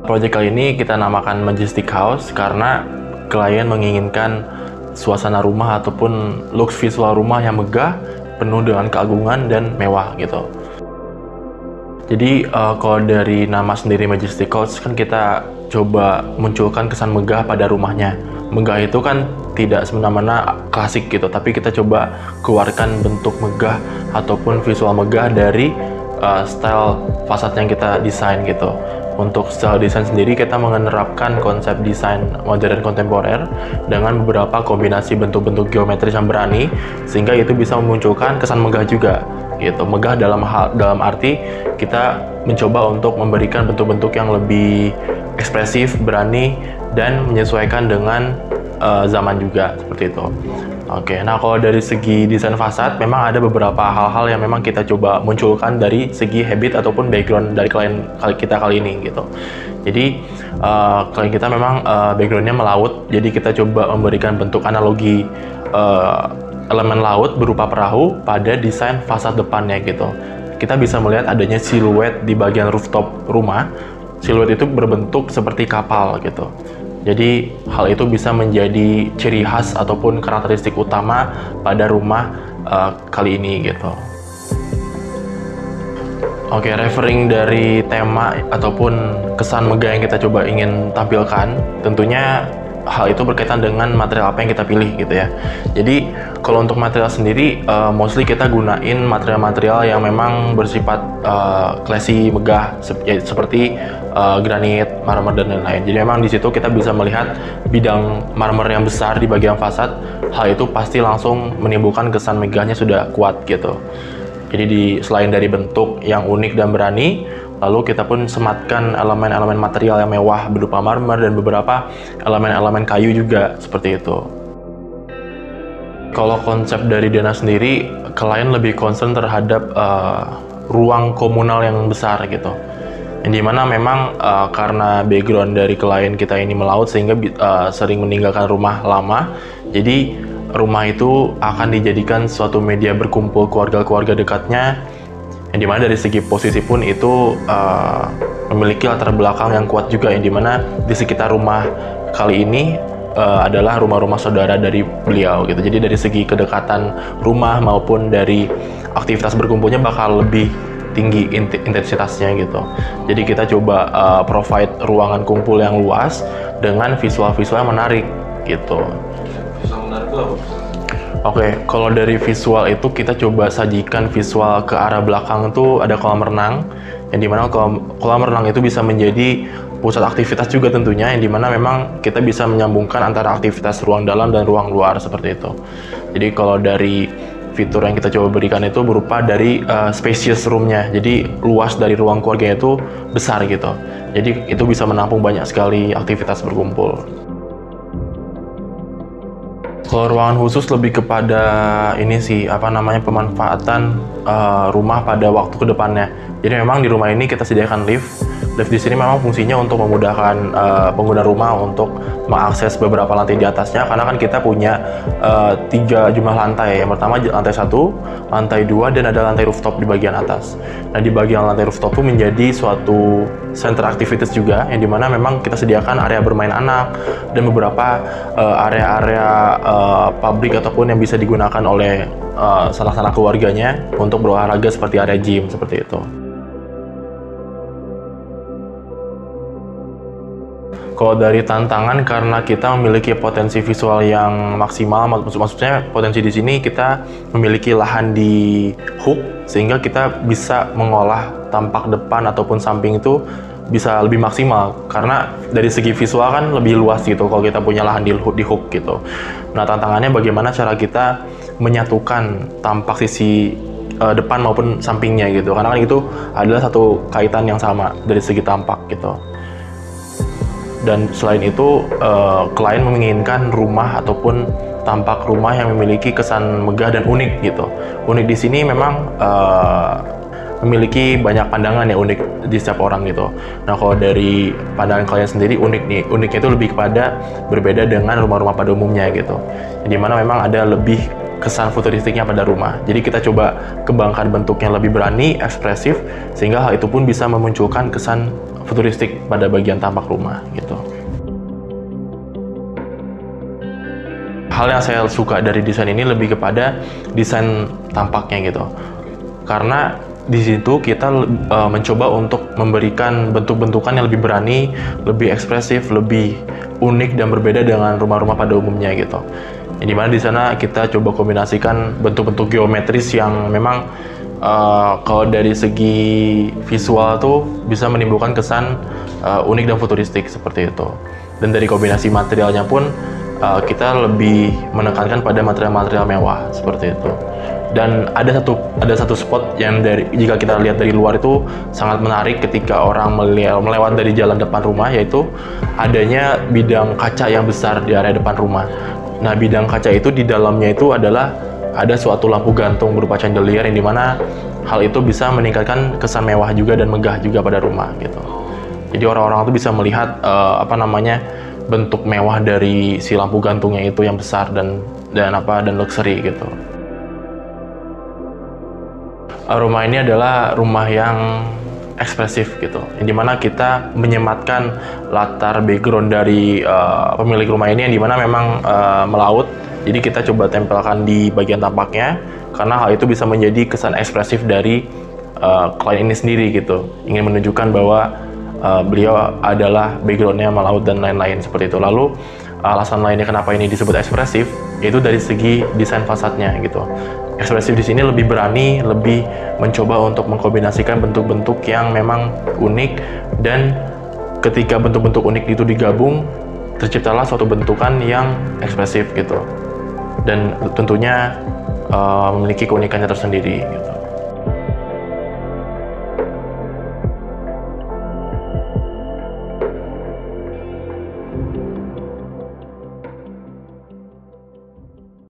Proyek kali ini kita namakan Majestic House karena klien menginginkan suasana rumah ataupun looks visual rumah yang megah, penuh dengan keagungan dan mewah gitu. Jadi kalau dari nama sendiri Majestic House kan kita coba munculkan kesan megah pada rumahnya. Megah itu kan tidak semena-mena klasik gitu, tapi kita coba keluarkan bentuk megah ataupun visual megah dari style fasad yang kita desain gitu. Untuk style desain sendiri kita menerapkan konsep desain modern kontemporer dengan beberapa kombinasi bentuk-bentuk geometris yang berani sehingga itu bisa memunculkan kesan megah juga gitu. Megah dalam arti kita mencoba untuk memberikan bentuk-bentuk yang lebih ekspresif, berani dan menyesuaikan dengan zaman juga seperti itu. Oke, nah kalau dari segi desain fasad memang ada beberapa hal-hal yang memang kita coba munculkan dari segi habit ataupun background dari klien kita kali ini gitu. Jadi klien kita memang backgroundnya melaut, jadi kita coba memberikan bentuk analogi elemen laut berupa perahu pada desain fasad depannya gitu. Kita bisa melihat adanya siluet di bagian rooftop rumah. Siluet itu berbentuk seperti kapal gitu. Jadi hal itu bisa menjadi ciri khas ataupun karakteristik utama pada rumah kali ini gitu. Oke, referring dari tema ataupun kesan megah yang kita coba ingin tampilkan, tentunya hal itu berkaitan dengan material apa yang kita pilih gitu ya. Jadi kalau untuk material sendiri, mostly kita gunain material-material yang memang bersifat classy, megah, seperti granit, marmer dan lain-lain. Jadi memang di situ kita bisa melihat bidang marmer yang besar di bagian fasad. Hal itu pasti langsung menimbulkan kesan megahnya sudah kuat gitu. Jadi selain dari bentuk yang unik dan berani, lalu kita pun sematkan elemen-elemen material yang mewah berupa marmer dan beberapa elemen-elemen kayu juga seperti itu. Kalau konsep dari Dana sendiri, klien lebih concern terhadap ruang komunal yang besar gitu. Yang dimana memang karena background dari klien kita ini melaut sehingga sering meninggalkan rumah lama, jadi rumah itu akan dijadikan suatu media berkumpul keluarga-keluarga dekatnya, yang dimana dari segi posisi pun itu memiliki latar belakang yang kuat juga, yang dimana di sekitar rumah kali ini adalah rumah-rumah saudara dari beliau gitu. Jadi dari segi kedekatan rumah maupun dari aktivitas berkumpulnya bakal lebih tinggi intensitasnya gitu. Jadi kita coba provide ruangan kumpul yang luas dengan visual-visual yang menarik gitu. Visual menarik itu apa? Oke, kalau dari visual itu kita coba sajikan visual ke arah belakang itu ada kolam renang, yang dimana kolam renang itu bisa menjadi pusat aktivitas juga tentunya, yang dimana memang kita bisa menyambungkan antara aktivitas ruang dalam dan ruang luar seperti itu. Jadi kalau dari fitur yang kita coba berikan itu berupa dari spacious room-nya, jadi luas dari ruang keluarganya itu besar gitu. Jadi itu bisa menampung banyak sekali aktivitas berkumpul. Kalau ruangan khusus lebih kepada ini sih, pemanfaatan rumah pada waktu kedepannya. Jadi memang di rumah ini kita sediakan lift. Lift di sini memang fungsinya untuk memudahkan pengguna rumah untuk mengakses beberapa lantai di atasnya, karena kan kita punya 3 jumlah lantai. Yang pertama lantai 1, lantai 2, dan ada lantai rooftop di bagian atas. Nah di bagian lantai rooftop itu menjadi suatu center activities juga, yang dimana memang kita sediakan area bermain anak dan beberapa area-area publik ataupun yang bisa digunakan oleh salah keluarganya untuk berolahraga seperti area gym seperti itu. Kalau dari tantangan, karena kita memiliki potensi visual yang maksimal, maksudnya potensi di sini kita memiliki lahan di hook sehingga kita bisa mengolah tampak depan ataupun samping itu bisa lebih maksimal, karena dari segi visual kan lebih luas gitu kalau kita punya lahan di hook gitu. Nah tantangannya bagaimana cara kita menyatukan tampak sisi depan maupun sampingnya gitu, karena kan itu adalah satu kaitan yang sama dari segi tampak gitu. Dan selain itu, klien menginginkan rumah ataupun tampak rumah yang memiliki kesan megah dan unik gitu. Unik di sini memang memiliki banyak pandangan ya unik di setiap orang gitu. Nah kalau dari pandangan kalian sendiri uniknya itu lebih kepada berbeda dengan rumah-rumah pada umumnya gitu. Dimana memang ada lebih kesan futuristiknya pada rumah. Jadi kita coba kembangkan bentuk yang lebih berani, ekspresif, sehingga hal itu pun bisa memunculkan kesan futuristik pada bagian tampak rumah gitu. Hal yang saya suka dari desain ini lebih kepada desain tampaknya gitu. Karena di situ kita mencoba untuk memberikan bentuk-bentukan yang lebih berani, lebih ekspresif, lebih unik dan berbeda dengan rumah-rumah pada umumnya gitu. Yang dimana di sana kita coba kombinasikan bentuk-bentuk geometris yang memang kalau dari segi visual tuh bisa menimbulkan kesan unik dan futuristik seperti itu. Dan dari kombinasi materialnya pun kita lebih menekankan pada material-material mewah seperti itu. Dan ada satu spot yang jika kita lihat dari luar itu sangat menarik ketika orang melewat dari jalan depan rumah, yaitu adanya bidang kaca yang besar di area depan rumah. Nah, bidang kaca itu di dalamnya itu ada suatu lampu gantung berupa chandelier, yang dimana hal itu bisa meningkatkan kesan mewah juga dan megah juga pada rumah gitu. Jadi orang-orang itu bisa melihat bentuk mewah dari si lampu gantungnya itu yang besar dan luxury gitu. Rumah ini adalah rumah yang ekspresif gitu, yang dimana kita menyematkan latar background dari pemilik rumah ini, yang dimana memang melaut. Jadi kita coba tempelkan di bagian tampaknya, karena hal itu bisa menjadi kesan ekspresif dari klien ini sendiri gitu, ingin menunjukkan bahwa beliau adalah backgroundnya melaut dan lain-lain seperti itu. Lalu alasan lainnya kenapa ini disebut ekspresif, yaitu dari segi desain fasadnya gitu. Ekspresif di sini lebih berani, lebih mencoba untuk mengkombinasikan bentuk-bentuk yang memang unik, dan ketika bentuk-bentuk unik itu digabung, terciptalah suatu bentukan yang ekspresif gitu, dan tentunya memiliki keunikannya tersendiri gitu.